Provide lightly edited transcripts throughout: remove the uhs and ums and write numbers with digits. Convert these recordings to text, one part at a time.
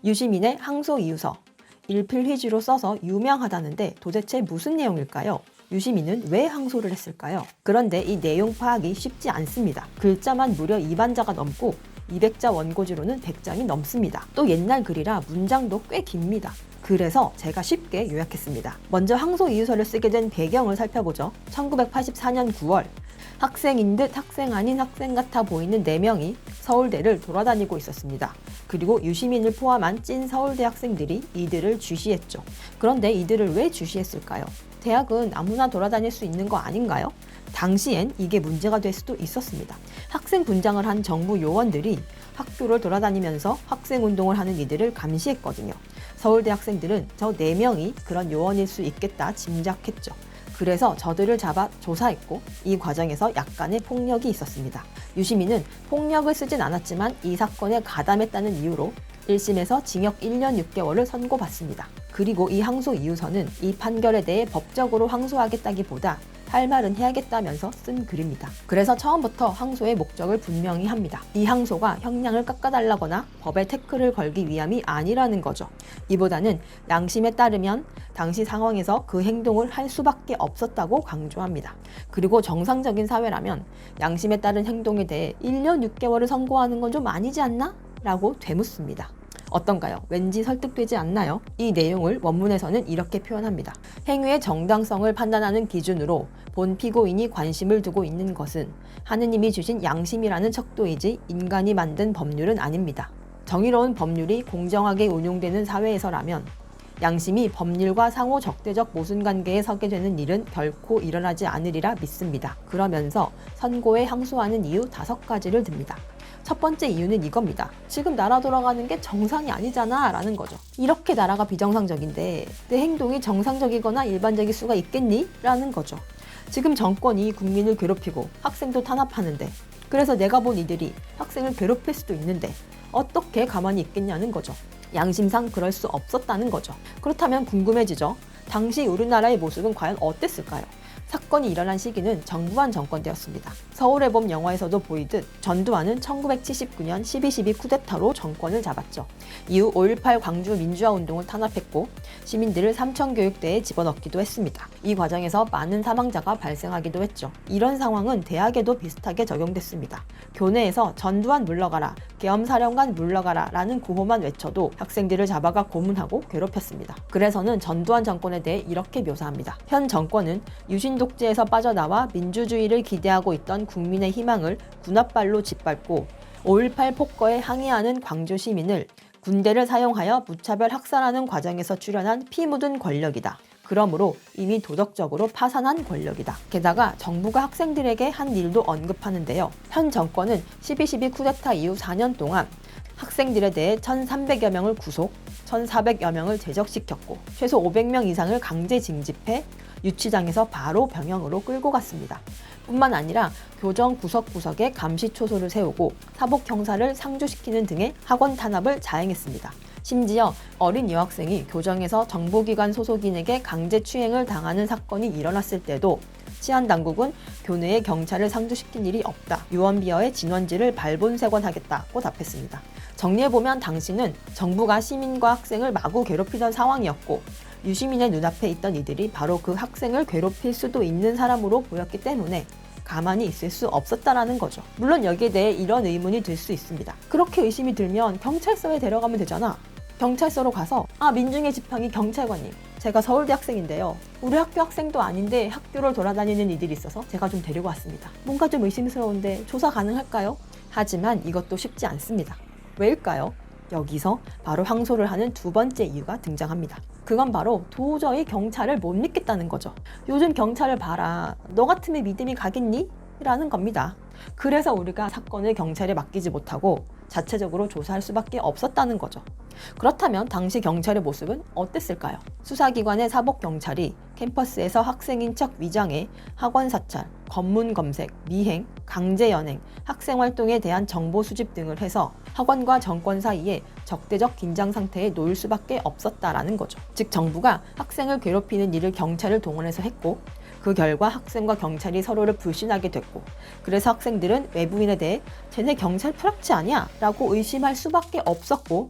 유시민의 항소 이유서, 일필휘지로 써서 유명하다는데 도대체 무슨 내용일까요? 유시민은 왜 항소를 했을까요? 그런데 이 내용 파악이 쉽지 않습니다. 글자만 무려 2만자가 넘고 200자 원고지로는 100장이 넘습니다. 또 옛날 글이라 문장도 꽤 깁니다. 그래서 제가 쉽게 요약했습니다. 먼저 항소 이유서를 쓰게 된 배경을 살펴보죠. 1984년 9월 학생인 듯 학생 아닌 학생 같아 보이는 4명이 서울대를 돌아다니고 있었습니다. 그리고 유시민을 포함한 찐 서울대 학생들이 이들을 주시했죠. 그런데 이들을 왜 주시했을까요? 대학은 아무나 돌아다닐 수 있는 거 아닌가요? 당시엔 이게 문제가 될 수도 있었습니다. 학생 분장을 한 정부 요원들이 학교를 돌아다니면서 학생운동을 하는 이들을 감시했거든요. 서울대 학생들은 저 4명이 그런 요원일 수 있겠다 짐작했죠. 그래서 저들을 잡아 조사했고 이 과정에서 약간의 폭력이 있었습니다. 유시민은 폭력을 쓰진 않았지만 이 사건에 가담했다는 이유로 1심에서 징역 1년 6개월을 선고받습니다. 그리고 이 항소 이유서는 이 판결에 대해 법적으로 항소하겠다기보다 할 말은 해야겠다면서 쓴 글입니다. 그래서 처음부터 항소의 목적을 분명히 합니다. 이 항소가 형량을 깎아달라거나 법에 태클을 걸기 위함이 아니라는 거죠. 이보다는 양심에 따르면 당시 상황에서 그 행동을 할 수밖에 없었다고 강조합니다. 그리고 정상적인 사회라면 양심에 따른 행동에 대해 1년 6개월을 선고하는 건 좀 아니지 않나? 라고 되묻습니다. 어떤가요? 왠지 설득되지 않나요? 이 내용을 원문에서는 이렇게 표현합니다. 행위의 정당성을 판단하는 기준으로 본 피고인이 관심을 두고 있는 것은 하느님이 주신 양심이라는 척도이지 인간이 만든 법률은 아닙니다. 정의로운 법률이 공정하게 운용되는 사회에서라면 양심이 법률과 상호 적대적 모순관계에 서게 되는 일은 결코 일어나지 않으리라 믿습니다. 그러면서 선고에 항소하는 이유 5가지를 듭니다. 첫 번째 이유는 이겁니다. 지금 나라 돌아가는 게 정상이 아니잖아 라는 거죠. 이렇게 나라가 비정상적인데 내 행동이 정상적이거나 일반적일 수가 있겠니? 라는 거죠. 지금 정권이 국민을 괴롭히고 학생도 탄압하는데 그래서 내가 본 이들이 학생을 괴롭힐 수도 있는데 어떻게 가만히 있겠냐는 거죠. 양심상 그럴 수 없었다는 거죠. 그렇다면 궁금해지죠. 당시 우리나라의 모습은 과연 어땠을까요? 사건이 일어난 시기는 정두환 정권 때였습니다. 서울의 봄 영화에서도 보이듯 전두환은 1979년 12.12 쿠데타로 정권을 잡았죠. 이후 5.18 광주 민주화 운동을 탄압했고 시민들을 삼천교육대에 집어넣기도 했습니다. 이 과정에서 많은 사망자가 발생하기도 했죠. 이런 상황은 대학에도 비슷하게 적용됐습니다. 교내에서 전두환 물러가라, 계엄사령관 물러가라 라는 구호만 외쳐도 학생들을 잡아가 고문하고 괴롭혔습니다. 그래서는 전두환 정권에 대해 이렇게 묘사합니다. 현 정권은 유신 독재에서 빠져나와 민주주의를 기대하고 있던 국민의 희망을 군홧발로 짓밟고 5.18 폭거에 항의하는 광주 시민을 군대를 사용하여 무차별 학살하는 과정에서 출현한 피 묻은 권력이다. 그러므로 이미 도덕적으로 파산한 권력이다. 게다가 정부가 학생들에게 한 일도 언급하는데요. 현 정권은 12.12 쿠데타 이후 4년 동안 학생들에 대해 1,300여 명을 구속, 1,400여 명을 제적시켰고 최소 500명 이상을 강제 징집해 유치장에서 바로 병영으로 끌고 갔습니다. 뿐만 아니라 교정 구석구석에 감시초소를 세우고 사복 형사를 상주시키는 등의 학원 탄압을 자행했습니다. 심지어 어린 여학생이 교정에서 정보기관 소속인에게 강제추행을 당하는 사건이 일어났을 때도 치안당국은 교내에 경찰을 상주시킨 일이 없다. 유언비어의 진원지를 발본색원하겠다고 답했습니다. 정리해보면 당시는 정부가 시민과 학생을 마구 괴롭히던 상황이었고 유시민의 눈앞에 있던 이들이 바로 그 학생을 괴롭힐 수도 있는 사람으로 보였기 때문에 가만히 있을 수 없었다라는 거죠. 물론 여기에 대해 이런 의문이 들 수 있습니다. 그렇게 의심이 들면 경찰서에 데려가면 되잖아. 경찰서로 가서 민중의 지팡이 경찰관님, 제가 서울대 학생인데요. 우리 학교 학생도 아닌데 학교를 돌아다니는 이들이 있어서 제가 좀 데리고 왔습니다. 뭔가 좀 의심스러운데 조사 가능할까요? 하지만 이것도 쉽지 않습니다. 왜일까요? 여기서 바로 항소를 하는 2번째 이유가 등장합니다. 그건 바로 도저히 경찰을 못 믿겠다는 거죠. 요즘 경찰을 봐라. 너 같으면 믿음이 가겠니? 라는 겁니다. 그래서 우리가 사건을 경찰에 맡기지 못하고 자체적으로 조사할 수밖에 없었다는 거죠. 그렇다면 당시 경찰의 모습은 어땠을까요? 수사기관의 사복경찰이 캠퍼스에서 학생인 척 위장해 학원 사찰, 검문 검색, 미행, 강제연행, 학생활동에 대한 정보 수집 등을 해서 학원과 정권 사이에 적대적 긴장 상태에 놓일 수밖에 없었다라는 거죠. 즉 정부가 학생을 괴롭히는 일을 경찰을 동원해서 했고 그 결과 학생과 경찰이 서로를 불신하게 됐고 그래서 학생들은 외부인에 대해 쟤네 경찰 프락치 아니야? 라고 의심할 수밖에 없었고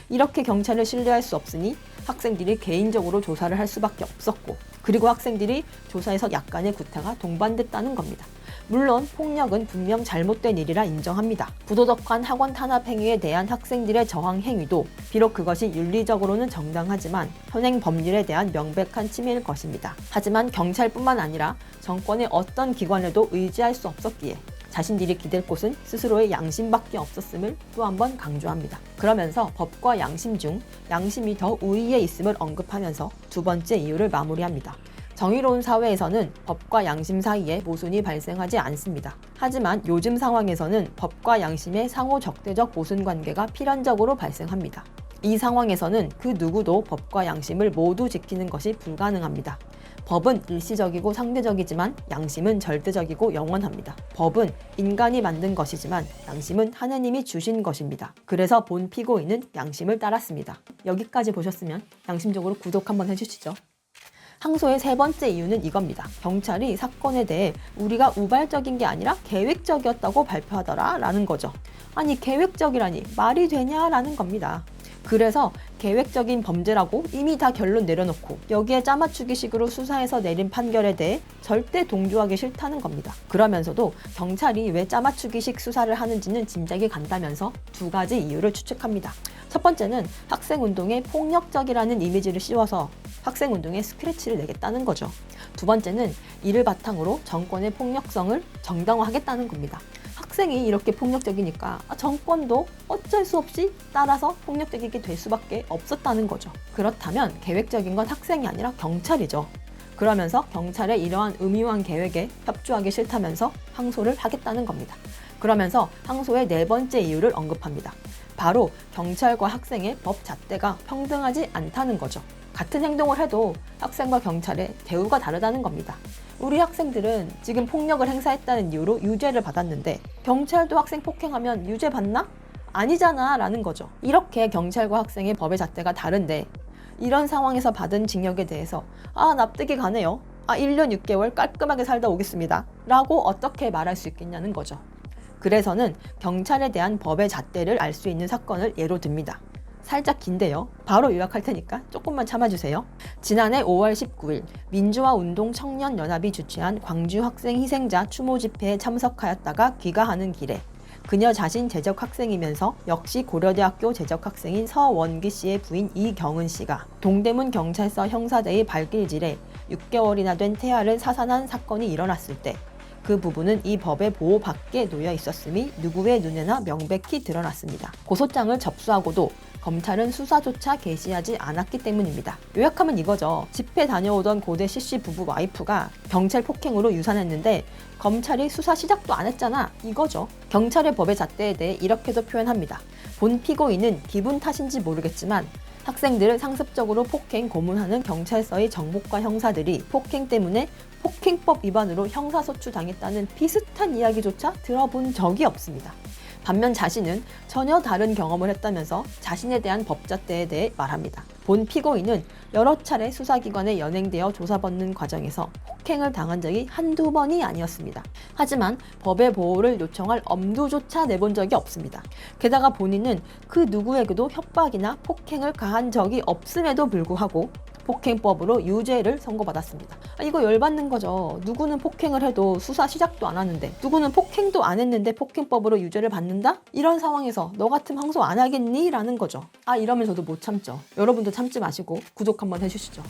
이렇게 경찰을 신뢰할 수 없으니 학생들이 개인적으로 조사를 할 수밖에 없었고, 그리고 학생들이 조사에서 약간의 구타가 동반됐다는 겁니다. 물론 폭력은 분명 잘못된 일이라 인정합니다. 부도덕한 학원 탄압 행위에 대한 학생들의 저항 행위도 비록 그것이 윤리적으로는 정당하지만 현행 법률에 대한 명백한 침해일 것입니다. 하지만 경찰뿐만 아니라 정권의 어떤 기관에도 의지할 수 없었기에 자신들이 기댈 곳은 스스로의 양심밖에 없었음을 또 한 번 강조합니다. 그러면서 법과 양심 중 양심이 더 우위에 있음을 언급하면서 두 번째 이유를 마무리합니다. 정의로운 사회에서는 법과 양심 사이에 모순이 발생하지 않습니다. 하지만 요즘 상황에서는 법과 양심의 상호 적대적 모순 관계가 필연적으로 발생합니다. 이 상황에서는 그 누구도 법과 양심을 모두 지키는 것이 불가능합니다. 법은 일시적이고 상대적이지만 양심은 절대적이고 영원합니다. 법은 인간이 만든 것이지만 양심은 하느님이 주신 것입니다. 그래서 본 피고인은 양심을 따랐습니다. 여기까지 보셨으면 양심적으로 구독 한번 해주시죠. 항소의 세 번째 이유는 이겁니다. 경찰이 사건에 대해 우리가 우발적인 게 아니라 계획적이었다고 발표하더라 라는 거죠. 아니 계획적이라니 말이 되냐라는 겁니다. 그래서 계획적인 범죄라고 이미 다 결론 내려놓고 여기에 짜맞추기식으로 수사해서 내린 판결에 대해 절대 동조하기 싫다는 겁니다. 그러면서도 경찰이 왜 짜맞추기식 수사를 하는지는 짐작이 간다면서 두 가지 이유를 추측합니다. 첫 번째는 학생운동에 폭력적이라는 이미지를 씌워서 학생운동에 스크래치를 내겠다는 거죠. 두 번째는 이를 바탕으로 정권의 폭력성을 정당화하겠다는 겁니다. 학생이 이렇게 폭력적이니까 정권도 어쩔 수 없이 따라서 폭력적이게 될 수밖에 없었다는 거죠. 그렇다면 계획적인 건 학생이 아니라 경찰이죠. 그러면서 경찰의 이러한 음유한 계획에 협조하기 싫다면서 항소를 하겠다는 겁니다. 그러면서 항소의 네 번째 이유를 언급합니다. 바로 경찰과 학생의 법 잣대가 평등하지 않다는 거죠. 같은 행동을 해도 학생과 경찰의 대우가 다르다는 겁니다. 우리 학생들은 지금 폭력을 행사했다는 이유로 유죄를 받았는데 경찰도 학생 폭행하면 유죄 받나? 아니잖아 라는 거죠. 이렇게 경찰과 학생의 법의 잣대가 다른데 이런 상황에서 받은 징역에 대해서 납득이 가네요. 1년 6개월 깔끔하게 살다 오겠습니다. 라고 어떻게 말할 수 있겠냐는 거죠. 그래서는 경찰에 대한 법의 잣대를 알 수 있는 사건을 예로 듭니다. 살짝 긴데요. 바로 요약할 테니까 조금만 참아주세요. 지난해 5월 19일 민주화운동 청년연합이 주최한 광주 학생 희생자 추모 집회에 참석하였다가 귀가하는 길에 그녀 자신 재적 학생이면서 역시 고려대학교 재적 학생인 서원기 씨의 부인 이경은 씨가 동대문 경찰서 형사대의 발길질에 6개월이나 된 태아를 사산한 사건이 일어났을 때 그 부분은 이 법의 보호 밖에 놓여 있었음이 누구의 눈에나 명백히 드러났습니다. 고소장을 접수하고도 검찰은 수사조차 개시하지 않았기 때문입니다. 요약하면 이거죠. 집회 다녀오던 고대 CC 부부 와이프가 경찰 폭행으로 유산했는데 검찰이 수사 시작도 안 했잖아 이거죠. 경찰의 법의 잣대에 대해 이렇게도 표현합니다. 본 피고인은 기분 탓인지 모르겠지만 학생들을 상습적으로 폭행 고문하는 경찰서의 정보과 형사들이 폭행 때문에 폭행법 위반으로 형사소추 당했다는 비슷한 이야기조차 들어본 적이 없습니다. 반면 자신은 전혀 다른 경험을 했다면서 자신에 대한 법잣대에 대해 말합니다. 본 피고인은 여러 차례 수사기관에 연행되어 조사받는 과정에서 폭행을 당한 적이 한두 번이 아니었습니다. 하지만 법의 보호를 요청할 엄두조차 내본 적이 없습니다. 게다가 본인은 그 누구에게도 협박이나 폭행을 가한 적이 없음에도 불구하고 폭행법으로 유죄를 선고받았습니다. 이거 열받는 거죠. 누구는 폭행을 해도 수사 시작도 안 하는데 누구는 폭행도 안 했는데 폭행법으로 유죄를 받는다? 이런 상황에서 너 같으면 항소 안 하겠니? 라는 거죠. 이러면 저도 못 참죠. 여러분도 참지 마시고 구독 한번 해주시죠.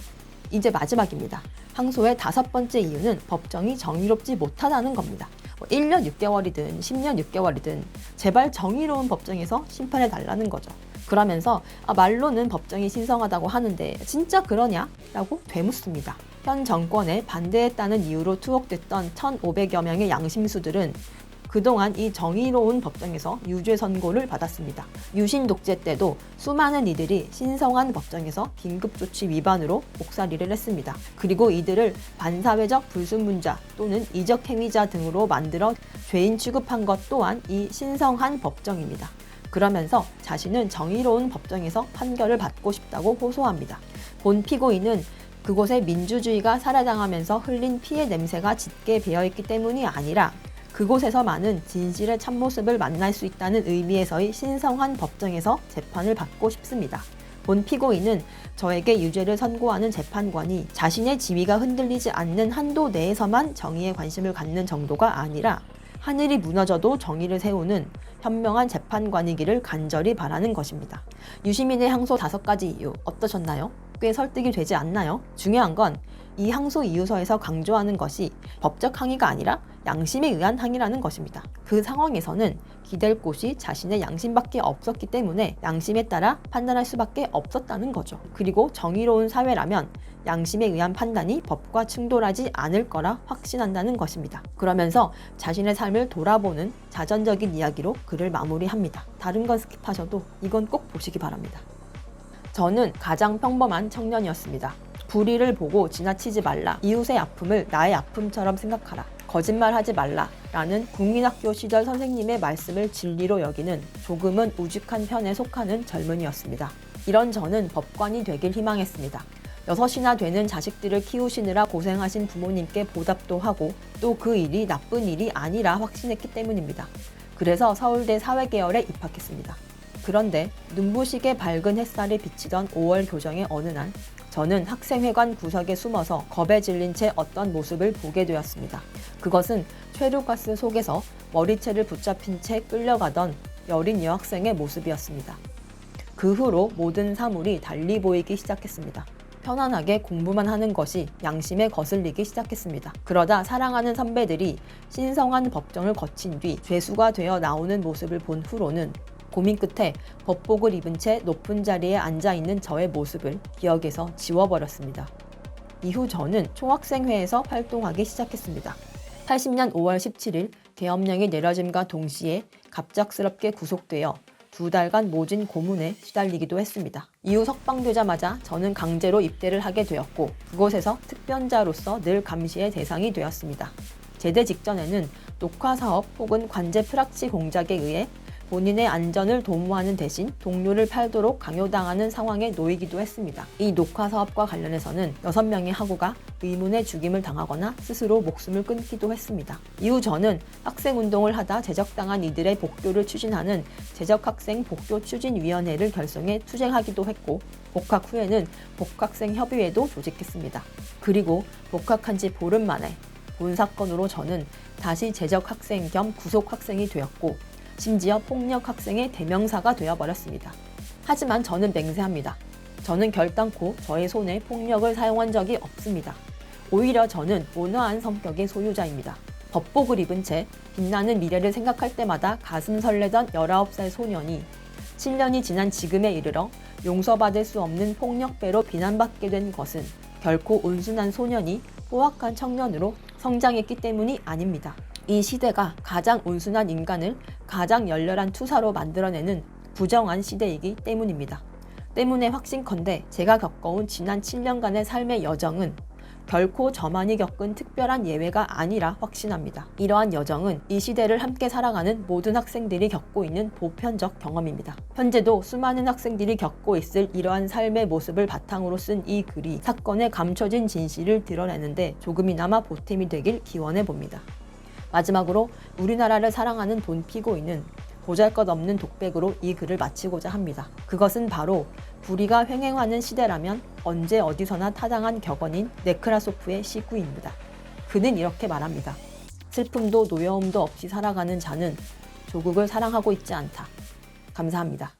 이제 마지막입니다. 항소의 다섯 번째 이유는 법정이 정의롭지 못하다는 겁니다. 1년 6개월이든 10년 6개월이든 제발 정의로운 법정에서 심판해 달라는 거죠. 그러면서 말로는 법정이 신성하다고 하는데 진짜 그러냐? 라고 되묻습니다. 현 정권에 반대했다는 이유로 투옥됐던 1,500여 명의 양심수들은 그동안 이 정의로운 법정에서 유죄 선고를 받았습니다. 유신 독재 때도 수많은 이들이 신성한 법정에서 긴급조치 위반으로 목살이를 했습니다. 그리고 이들을 반사회적 불순문자 또는 이적행위자 등으로 만들어 죄인 취급한 것 또한 이 신성한 법정입니다. 그러면서 자신은 정의로운 법정에서 판결을 받고 싶다고 호소합니다. 본 피고인은 그곳에 민주주의가 살해당하면서 흘린 피해 냄새가 짙게 배어있기 때문이 아니라 그곳에서만은 진실의 참모습을 만날 수 있다는 의미에서의 신성한 법정에서 재판을 받고 싶습니다. 본 피고인은 저에게 유죄를 선고하는 재판관이 자신의 지위가 흔들리지 않는 한도 내에서만 정의에 관심을 갖는 정도가 아니라 하늘이 무너져도 정의를 세우는 현명한 재판관이기를 간절히 바라는 것입니다. 유시민의 항소 5가지 이유 어떠셨나요? 꽤 설득이 되지 않나요? 중요한 건 이 항소 이유서에서 강조하는 것이 법적 항의가 아니라 양심에 의한 항의라는 것입니다. 그 상황에서는 기댈 곳이 자신의 양심밖에 없었기 때문에 양심에 따라 판단할 수밖에 없었다는 거죠. 그리고 정의로운 사회라면 양심에 의한 판단이 법과 충돌하지 않을 거라 확신한다는 것입니다. 그러면서 자신의 삶을 돌아보는 자전적인 이야기로 글을 마무리합니다. 다른 건 스킵하셔도 이건 꼭 보시기 바랍니다. 저는 가장 평범한 청년이었습니다. 불의를 보고 지나치지 말라. 이웃의 아픔을 나의 아픔처럼 생각하라. 거짓말하지 말라. 라는 국민학교 시절 선생님의 말씀을 진리로 여기는 조금은 우직한 편에 속하는 젊은이였습니다. 이런 저는 법관이 되길 희망했습니다. 6이나 되는 자식들을 키우시느라 고생하신 부모님께 보답도 하고 또 그 일이 나쁜 일이 아니라 확신했기 때문입니다. 그래서 서울대 사회계열에 입학했습니다. 그런데 눈부시게 밝은 햇살이 비치던 5월 교정의 어느 날 저는 학생회관 구석에 숨어서 겁에 질린 채 어떤 모습을 보게 되었습니다. 그것은 최루가스 속에서 머리채를 붙잡힌 채 끌려가던 여린 여학생의 모습이었습니다. 그 후로 모든 사물이 달리 보이기 시작했습니다. 편안하게 공부만 하는 것이 양심에 거슬리기 시작했습니다. 그러다 사랑하는 선배들이 신성한 법정을 거친 뒤 죄수가 되어 나오는 모습을 본 후로는 고민 끝에 법복을 입은 채 높은 자리에 앉아있는 저의 모습을 기억에서 지워버렸습니다. 이후 저는 총학생회에서 활동하기 시작했습니다. 80년 5월 17일 계엄령이 내려짐과 동시에 갑작스럽게 구속되어 2달간 모진 고문에 시달리기도 했습니다. 이후 석방되자마자 저는 강제로 입대를 하게 되었고 그곳에서 특변자로서 늘 감시의 대상이 되었습니다. 제대 직전에는 녹화사업 혹은 관제 프락치 공작에 의해 본인의 안전을 도모하는 대신 동료를 팔도록 강요당하는 상황에 놓이기도 했습니다. 이 녹화 사업과 관련해서는 6명의 학우가 의문의 죽임을 당하거나 스스로 목숨을 끊기도 했습니다. 이후 저는 학생운동을 하다 제적당한 이들의 복교를 추진하는 제적학생 복교추진위원회를 결성해 투쟁하기도 했고 복학 후에는 복학생협의회도 조직했습니다. 그리고 복학한 지 보름 만에 본 사건으로 저는 다시 제적학생 겸 구속학생이 되었고 심지어 폭력학생의 대명사가 되어버렸습니다. 하지만 저는 맹세합니다. 저는 결단코 저의 손에 폭력을 사용한 적이 없습니다. 오히려 저는 온화한 성격의 소유자입니다. 법복을 입은 채 빛나는 미래를 생각할 때마다 가슴 설레던 19살 소년이 7년이 지난 지금에 이르러 용서받을 수 없는 폭력배로 비난받게 된 것은 결코 온순한 소년이 포악한 청년으로 성장했기 때문이 아닙니다. 이 시대가 가장 온순한 인간을 가장 열렬한 투사로 만들어내는 부정한 시대이기 때문입니다. 때문에 확신컨대 제가 겪어온 지난 7년간의 삶의 여정은 결코 저만이 겪은 특별한 예외가 아니라 확신합니다. 이러한 여정은 이 시대를 함께 살아가는 모든 학생들이 겪고 있는 보편적 경험입니다. 현재도 수많은 학생들이 겪고 있을 이러한 삶의 모습을 바탕으로 쓴 이 글이 사건의 감춰진 진실을 드러내는데 조금이나마 보탬이 되길 기원해 봅니다. 마지막으로 우리나라를 사랑하는 본 피고인은 보잘것없는 독백으로 이 글을 마치고자 합니다. 그것은 바로 불의가 횡행하는 시대라면 언제 어디서나 타당한 격언인 네크라소프의 시구입니다. 그는 이렇게 말합니다. 슬픔도 노여움도 없이 살아가는 자는 조국을 사랑하고 있지 않다. 감사합니다.